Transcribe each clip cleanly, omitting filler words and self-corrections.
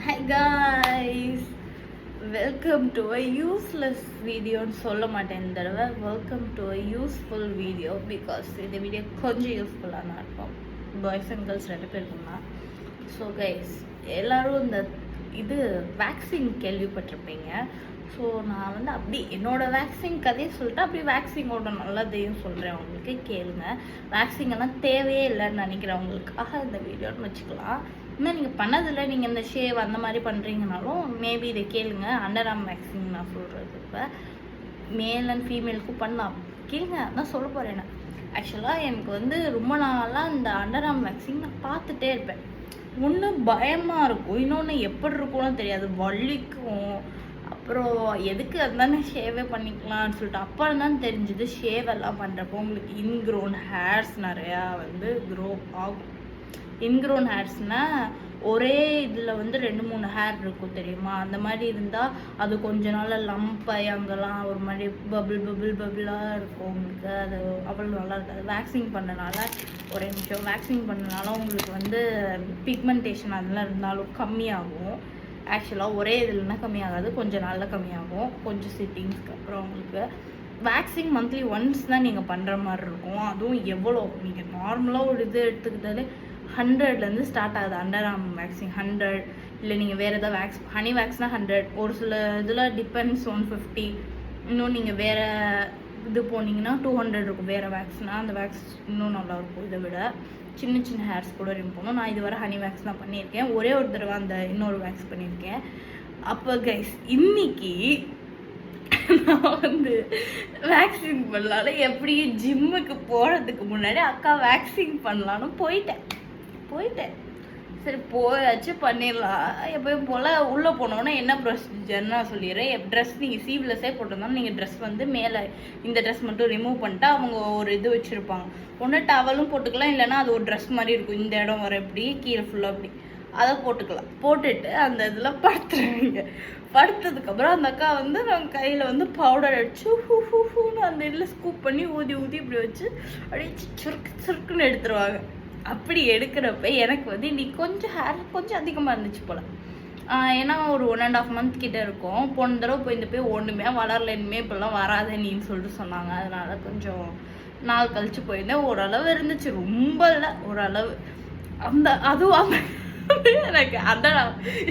Hi guys, welcome to a useless video. சொல்ல மாட்டேன் இந்த தடவை. Welcome to a useful video because இந்த வீடியோ கொஞ்சம் யூஸ்ஃபுல்லாக இருக்கும். பாய்ஸ் அண்ட் கேர்ள்ஸ் ரெண்டு பேருக்கும் தான். ஸோ கைஸ், எல்லோரும் இது வேக்சின் கேள்விப்பட்டிருப்பீங்க. ஸோ நான் அப்படி என்னோடய வேக்சின் கதையை சொல்லிட்டு அப்படி வேக்சினோட நல்லதையும் சொல்கிறேன். உங்களுக்கு கேளுங்க. வேக்சின் எல்லாம் தேவையே இல்லைன்னு நினைக்கிறவங்களுக்காக இந்த வீடியோன்னு வச்சுக்கலாம். இன்னும் நீங்கள் பண்ணதில்லை, நீங்கள் இந்த ஷேவ் அந்த மாதிரி பண்ணுறீங்கனாலும் மேபி இதை கேளுங்க. அண்டர் ஆர்ம் வேக்சின் நான் சொல்கிறது. இப்போ மேல் அண்ட் ஃபீமேலுக்கும் பண்ணலாம். கேளுங்க, நான் சொல்ல போகிறேன். ஆக்சுவலாக எனக்கு ரொம்ப நாளாக இந்த அண்டர் ஆர்ம் வேக்சின் நான் பார்த்துட்டே இருப்பேன். ஒன்று பயமாக இருக்கும், இன்னொன்று எப்படி இருக்கும்னு தெரியாது, வலிக்கும். அப்புறம் எதுக்கு அதுதானே ஷேவே பண்ணிக்கலாம்னு சொல்லிட்டு அப்புறம் தான் தெரிஞ்சுது ஷேவ் எல்லாம் பண்ணுறப்போ உங்களுக்கு இன்க்ரோன் ஹேர்ஸ் நிறையா க்ரோ ஆகும். இன்க்ரோன் ஹேர்ஸ்னால் ஒரே இதில் 2-3 ஹேர் இருக்கும் தெரியுமா? அந்த மாதிரி இருந்தால் அது கொஞ்ச நாள் லம்பாகி அங்கெல்லாம் ஒரு மாதிரி பபிளாக இருக்கும். உங்களுக்கு அது அவ்வளோ நல்லா இருக்காது. வேக்சின் பண்ணனால ஒரே நிமிஷம் வேக்சின் பண்ணனால உங்களுக்கு பிக்மெண்டேஷன் அதெல்லாம் இருந்தாலும் கம்மியாகும். ஆக்சுவலாக ஒரே இதுலன்னா கம்மியாகாது, கொஞ்சம் நாளில் கம்மியாகும். கொஞ்சம் சிட்டிங்ஸ்க்கு அப்புறம் உங்களுக்கு வேக்சின் மந்த்லி ஒன்ஸ் தான் நீங்கள் பண்ணுற மாதிரி இருக்கும். அதுவும் எவ்வளோ நீங்கள் நார்மலாக ஒரு இது எடுத்துக்கிட்டாலே 100லேருந்து ஸ்டார்ட் ஆகுது அண்டர் ஆர்ம் வேக்சின். 100 இல்லை நீங்கள் வேறு எதாவது ஹனி வேக்ஸ்னால் 100, ஒரு சில இதில் டிபெண்ட்ஸ் 150. இன்னும் நீங்கள் வேறு இது போனீங்கன்னா 200 இருக்கும். வேறு வேக்ஸ்னால் அந்த வேக்ஸ் இன்னும் நல்லாயிருக்கும். இதை விட சின்ன சின்ன ஹேர்ஸ் கூட ரிமூவ் பண்ணணும். நான் இதுவரை ஹனி வேக்ஸ் தான் பண்ணியிருக்கேன். ஒரே ஒரு தடவை அந்த இன்னொரு வேக்ஸ் பண்ணியிருக்கேன். அப்போ கைஸ், இன்னைக்கு நான் வேக்சின் பண்ணலான்னு எப்படி ஜிம்முக்கு போகிறதுக்கு முன்னாடி அக்கா வேக்சின் பண்ணலான்னு போயிட்டேன். சரி போயாச்சு, பண்ணிடலாம். எப்பயும் போல் உள்ளே போனோன்னா என்ன ப்ரொசீஜர்னு நான் சொல்லிடுறேன். ட்ரெஸ் நீங்கள் சீவ்லெஸ்ஸே போட்டிருந்தாலும் நீங்கள் ட்ரெஸ் மேலே இந்த ட்ரெஸ் மட்டும் ரிமூவ் பண்ணிட்டு அவங்க ஒரு இது வச்சுருப்பாங்க. ஒன்று டவலும் போட்டுக்கலாம், இல்லைனா அது ஒரு ட்ரெஸ் மாதிரி இருக்கும். இந்த இடம் வர எப்படி கீழே ஃபுல்லாக அப்படி அதை போட்டுக்கலாம். போட்டுட்டு அந்த இதில் படுத்துருவீங்க. படுத்ததுக்கப்புறம் அந்த அக்கா நாங்கள் கையில் பவுடர் அடிச்சு ஹூன்னு அந்த இதில் ஸ்கூப் பண்ணி ஊதி இப்படி வச்சு அப்படியே சுருக்குன்னு எடுத்துருவாங்க. அப்படி எடுக்கிறப்ப எனக்கு இன்னைக்கு கொஞ்சம் ஹேர் கொஞ்சம் அதிகமாக இருந்துச்சு போல். ஏன்னா ஒரு 1.5 மந்த் கிட்டே இருக்கும். போன தடவை போய் ஒன்றுமே வளரல, இனிமேல் இப்போல்லாம் வராத நீன்னு சொல்லிட்டு சொன்னாங்க. அதனால கொஞ்சம் நாள் கழிச்சு போயிருந்தேன். ஓரளவு இருந்துச்சு, ரொம்ப இல்லை, ஓரளவு. அதுவும் எனக்கு அதான்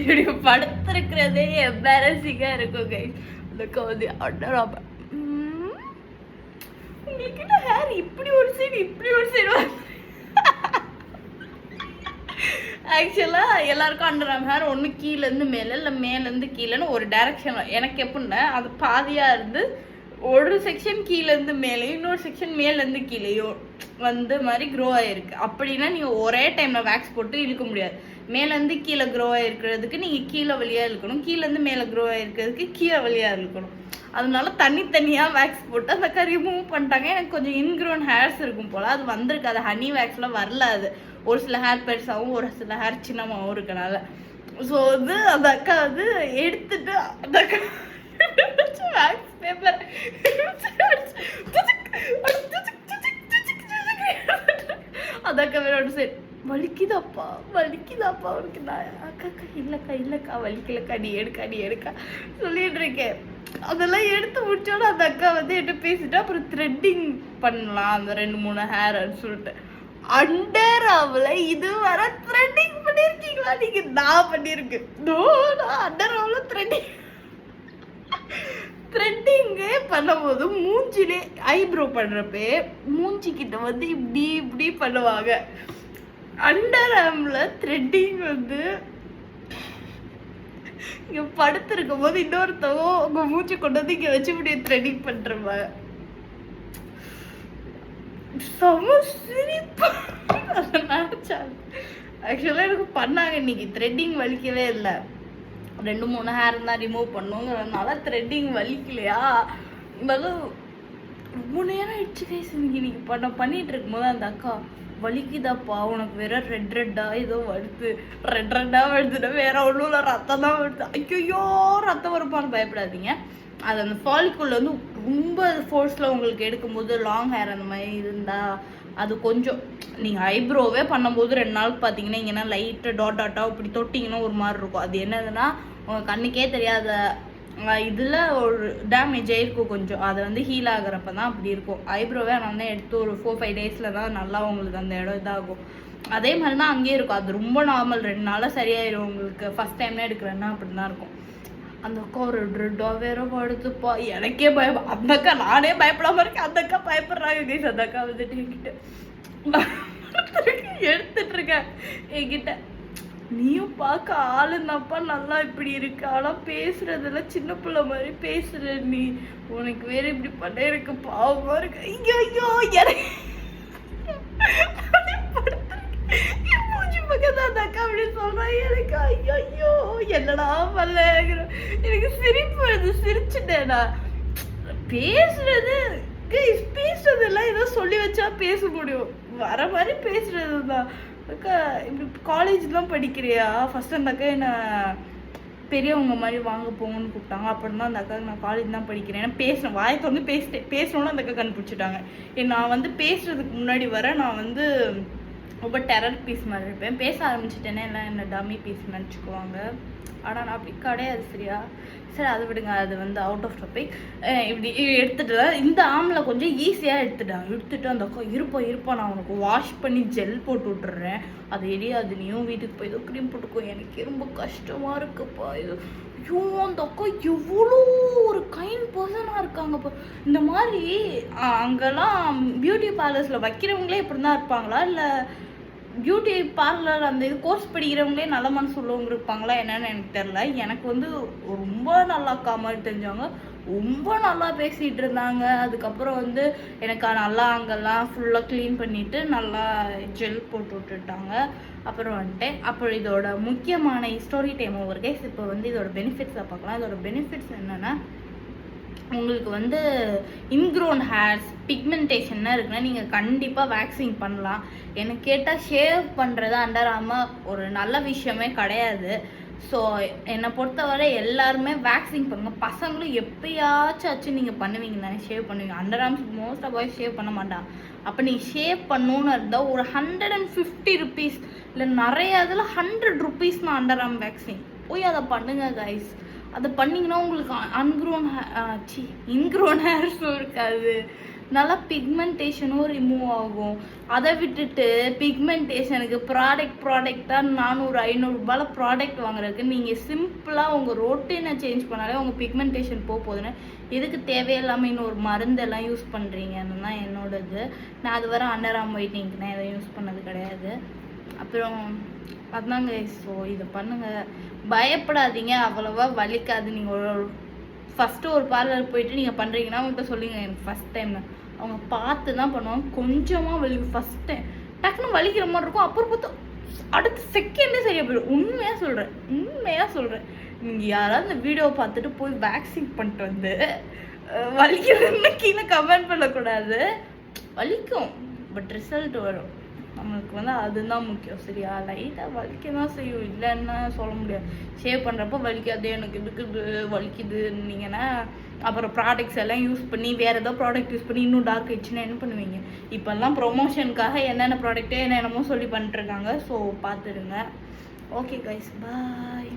இப்படி படுத்திருக்கிறதே எம்பாரசிங்காக இருக்கும் கை. அதுக்கு அண்டராம உங்களுக்கு என்ன ஹேர் இப்படி ஒரு சைடு ஆக்சுவலாக எல்லாருக்கும் அண்டர் ஆர்ம் ஹேர் ஒன்று கீழேருந்து மேலே இல்லை மேலேருந்து கீழேன்னு ஒரு டைரக்ஷன். எனக்கு எப்படின்னா அது பாதியாக இருந்து ஒரு செக்ஷன் கீழேருந்து மேலேயும் இன்னொரு செக்ஷன் மேலேருந்து கீழேயோ மாதிரி க்ரோ ஆகிருக்கு. அப்படின்னா நீங்கள் ஒரே டைமில் வேக்ஸ் போட்டு இழுக்க முடியாது. மேலேருந்து கீழே க்ரோ ஆகிருக்கிறதுக்கு நீங்கள் கீழே வழியாக இழுக்கணும், கீழேருந்து மேலே க்ரோ ஆகிருக்கிறதுக்கு கீழே வழியாக இழுக்கணும். அதனால தனித்தனியாக வேக்ஸ் போட்டு அந்த கறி ரிமூவ் பண்ணிட்டாங்க. எனக்கு கொஞ்சம் இன்க்ரோன் ஹேர்ஸ் இருக்கும் போல், அது வந்திருக்கு. அது ஹனி வேக்ஸில் வரல. அது ஒரு சில ஹேர் பெருசாகவும் ஒரு சில ஹேர் சின்னமாகவும் இருக்கனால. ஸோ அந்த அக்கா எடுத்துட்டு அந்த அக்கா வேக்ஸ் பேப்பர் அந்த அக்கா வேற ஒரு சைடு வலிக்குதாப்பா அவருக்கு. நான் அக்கா இல்லைக்கா வலிக்கலக்கா, நீ எடுக்கா சொல்லிட்டு இருக்கேன். அதெல்லாம் எடுத்து முடிச்சோட அந்த அக்கா என்கிட்ட பேசிட்டு அப்புறம் த்ரெட்டிங் பண்ணலாம் அந்த 2-3 ஹேர்ன்னு சொல்லிட்டு. அண்டர் ஆர்ம்ல இதுவரை த்ரெட்டிங் பண்ணியிருக்கீங்களா நீங்க? நான் பண்ணியிருக்கேன். நான் அண்டர் ஆர்ம்ல த்ரெட்டிங்கே பண்ணும்போது மூஞ்சிலே ஐப்ரோ பண்றப்ப மூஞ்சிக்கிட்ட இப்படி பண்ணுவாங்க. அண்டர் ஆர்ம்ல த்ரெட்டிங் இங்க படுத்திருக்கும் போது இன்னொருத்தவங்க உங்க மூச்சு கொண்டு இங்க வச்சு இப்படி த்ரெட்டிங் பண்றவங்க ஆக்சுவலாக எனக்கு பண்ணாங்க. இன்னைக்கு த்ரெட்டிங் வலிக்கவே இல்லை. 2-3 ஹேர் தான் ரிமூவ் பண்ணுங்கிறதுனால த்ரெட்டிங் வலிக்கலையா. ரொம்ப நேரம் ஆயிடுச்சு கைஸ். இன்னைக்கு பண்ணிட்டு இருக்கும்போது அந்த அக்கா வலிக்குதாப்பா உனக்கு வேற ரெட்டாக ஏதோ ரெட்டாக வருதுன்னா வேற ஒன்றும் இல்லை, ரத்தம் தான் வருது. ஐயோ ரத்தம் வருப்பான்னு பயப்படாதீங்க. அது அந்த ஃபாலிக்குள்ள ரொம்ப ஃபோர்ஸில் உங்களுக்கு எடுக்கும்போது லாங் ஹேர் அந்த மாதிரி இருந்தால் அது கொஞ்சம் நீங்கள் ஐப்ரோவே பண்ணும்போது 2 நாளுக்கு பார்த்தீங்கன்னா இங்கன்னா லைட்டாக டாட்டாக இப்படி தொட்டிங்கன்னா ஒரு மாதிரி இருக்கும். அது என்னதுன்னா உங்கள் கண்ணுக்கே தெரியாத இதில் ஒரு டேமேஜ் ஆகிருக்கும் கொஞ்சம். அதை வந்து ஹீல் ஆகிறப்ப தான் அப்படி இருக்கும். ஐப்ரோவே நான் வந்து எடுத்து ஒரு 4-5 டேஸில் தான் நல்லா உங்களுக்கு அந்த இடம் இதாகும். அதே மாதிரி தான் அங்கேயே இருக்கும். அது ரொம்ப நார்மல், 2 நாளாக சரியாயிடும் உங்களுக்கு. ஃபஸ்ட் டைம்னா எடுக்கிறேன்னா அப்படி தான் இருக்கும். அந்த அக்கா ஒரு ரெட்டாக வேற படுத்துப்பா, எனக்கே பயம். அந்த அக்கா நானே பயப்படாம இருக்கேன், அந்த அக்கா பயப்படுறாங்க கைஸ். அந்த அக்கா வந்துட்டு என்கிட்ட எடுத்துட்டு இருக்கேன் என்கிட்ட, நீயும் பார்க்க ஆளுன்னப்பா நல்லா இப்படி இருக்கு, ஆனால் பேசுறதுல சின்ன பிள்ளை மாதிரி பேசுற நீ, உனக்கு வேற இப்படி பண்ண இருக்கு, பாவமா இருக்கு. ஐயோ ஐயோ எனக்கு அந்த அக்கா அப்படி சொல்றா. எனக்கு ஐயோ ஐயோ என்னடா பண்ணல, எனக்கு சிரிப்பு வருது. சிரிச்சுட்டேனா பேசுறதெல்லாம் ஏதோ சொல்லி வச்சா பேச முடியும், வர மாதிரி பேசுறது தான். அக்கா இப்படி காலேஜ்லாம் படிக்கிறியா? ஃபர்ஸ்ட் அந்த அக்கா என்ன பெரியவங்க மாதிரி வாங்க போங்கன்னு கூப்பிட்டாங்க. அப்புறம் தான் அந்த அக்கா நான் காலேஜ் தான் படிக்கிறேன், ஏன்னா பேசுகிறேன், வாயத்தை வந்து பேசணும்னு அந்த அக்கா கண்டுபிடிச்சிட்டாங்க. நான் வந்து பேசுறதுக்கு முன்னாடி வர நான் வந்து ரொம்ப டெரர் பீஸ் மாதிரி இருப்பேன். பேச ஆரம்பிச்சிட்டேன்னா எல்லாம் என்ன டம்மி பீஸ் நினச்சிக்குவாங்க. ஆனால் நான் அப்படி கிடையாது. சரியா? சரி அதை விடுங்க, அது வந்து அவுட் ஆஃப் டாபிக். இப்படி எடுத்துட்டு இந்த ஆம்ல கொஞ்சம் ஈஸியாக எடுத்துட்டு அந்த அக்கா இருப்பா நான் உனக்கு வாஷ் பண்ணி ஜெல் போட்டு விட்டுறேன், அது எரியாது, நீயும் வீட்டுக்கு போய் ஏதோ க்ரீம் போட்டுக்கோ, எனக்கு ரொம்ப கஷ்டமாக இருக்குப்பா இது. ஐயோ அந்த அக்கா எவ்வளோ ஒரு கைண்ட் பர்சனாக இருக்காங்கப்பா. இந்த மாதிரி அங்கெல்லாம் பியூட்டி பார்லர்ஸில் வைக்கிறவங்களே இப்படி தான் இருப்பாங்களா, இல்லை பியூட்டி பார்லர் அந்த இது கோர்ஸ் படிக்கிறவங்களே நல்ல மனசு உள்ளவங்க இருப்பாங்களா என்னன்னு எனக்கு தெரில. எனக்கு வந்து ரொம்ப நல்லா அக்கா மாதிரி தெரிஞ்சவங்க, ரொம்ப நல்லா பேசிகிட்டு இருந்தாங்க. அதுக்கப்புறம் வந்து எனக்கு நல்லா அங்கெல்லாம் ஃபுல்லாக க்ளீன் பண்ணிவிட்டு நல்லா ஜெல் போட்டு விட்டுட்டாங்க. அப்புறம் வந்துட்டு அப்புறம் இதோட முக்கியமான ஸ்டோரி டைம் ஒரு கேஸ். இப்போ வந்து இதோட பெனிஃபிட்ஸை பார்க்கலாம். இதோட பெனிஃபிட்ஸ் என்னென்னா, உங்களுக்கு வந்து இன்க்ரோன் ஹேர்ஸ் பிக்மெண்டேஷன்னா இருக்குன்னா நீங்கள் கண்டிப்பாக வேக்சிங் பண்ணலாம். எனக்கு கேட்டால் ஷேவ் பண்ணுறது அண்டர் ஆர்மர் ஒரு நல்ல விஷயமே கிடையாது. ஸோ என்னை பொறுத்தவரை எல்லாருமே வேக்சிங் பண்ணுங்கள். பசங்களும் எப்பயாச்சும் ஆச்சு நீங்கள் பண்ணுவீங்க தானே, ஷேவ் பண்ணுவீங்க. Under arms most of boys shave பண்ண மாட்டான். அப்போ நீங்கள் ஷேவ் பண்ணணுன்னு இருந்தால் ஒரு 150 ருபீஸ் இல்லை நிறைய இதில் 100 ருபீஸ் தான் அண்டர் ஆர்ம் வேக்சிங். போய் அதை பண்ணுங்கள் கைஸ். அதை பண்ணிங்கன்னா உங்களுக்கு இன்க்ரோன் ஹேர்ஸும் இருக்காது, நல்லா பிக்மெண்டேஷனும் ரிமூவ் ஆகும். அதை விட்டுட்டு பிக்மெண்டேஷனுக்கு ப்ராடக்டாக 400-500 ரூபாயில் ப்ராடக்ட் வாங்குறதுக்கு நீங்கள் சிம்பிளாக உங்கள் ரொட்டீனை சேஞ்ச் பண்ணாலே உங்கள் பிக்மெண்டேஷன் போகுதுன்னு எதுக்கு தேவையில்லாமல் இன்னொரு மருந்தெல்லாம் யூஸ் பண்ணுறீங்கன்னு தான் என்னோடது. நான் அது வர அண்டர் ஆர்ம் ஒயிட்னிங்க்கு நான் எதை யூஸ் பண்ணது கிடையாது. அப்புறம் அதுதாங்க. ஸோ இதை பண்ணுங்கள், பயப்படாதீங்க, அவ்வளோவா வலிக்காது. நீங்கள் ஃபஸ்ட்டு ஒரு பார்லர் போயிட்டு நீங்கள் பண்ணுறீங்கன்னா அவங்கள்ட்ட சொல்லுங்கள் எனக்கு ஃபஸ்ட் டைம் அவங்க பார்த்து தான் பண்ணுவாங்க. கொஞ்சமாக வலிக்கும் ஃபஸ்ட் டைம், டக்குன்னு வலிக்கிற மாதிரி இருக்கும். அப்புறம் பார்த்தா அடுத்த செகண்டே சரியாக போயிடும். உண்மையாக சொல்கிறேன். நீங்கள் யாராவது இந்த வீடியோவை பார்த்துட்டு போய் வேக்சின் பண்ணிட்டு வந்து வலிக்கிறதுன்னு கீழே கமெண்ட் பண்ணக்கூடாது. வலிக்கும், பட் ரிசல்ட் வரும். நம்மளுக்கு வந்து அதுதான் முக்கியம். சரியா? லைட்டாக வலிக்க தான் செய்யும், இல்லைன்னா சொல்ல முடியாது. ஷேவ் பண்ணுறப்போ வலிக்காது, எனக்கு இதுக்கு வலிக்குதுன்னீங்கன்னா அப்புறம் ப்ராடக்ட்ஸ் எல்லாம் யூஸ் பண்ணி வேறு ஏதோ ப்ராடக்ட் யூஸ் பண்ணி இன்னும் டார்க் ஆயிடுச்சுன்னா என்ன பண்ணுவீங்க? இப்போல்லாம் ப்ரொமோஷனுக்காக என்னென்ன ப்ராடக்ட்டே என்னென்னமோ சொல்லி பண்ணிட்டுருக்காங்க. ஸோ பார்த்துடுங்க. ஓகே கைஸ், பாய்.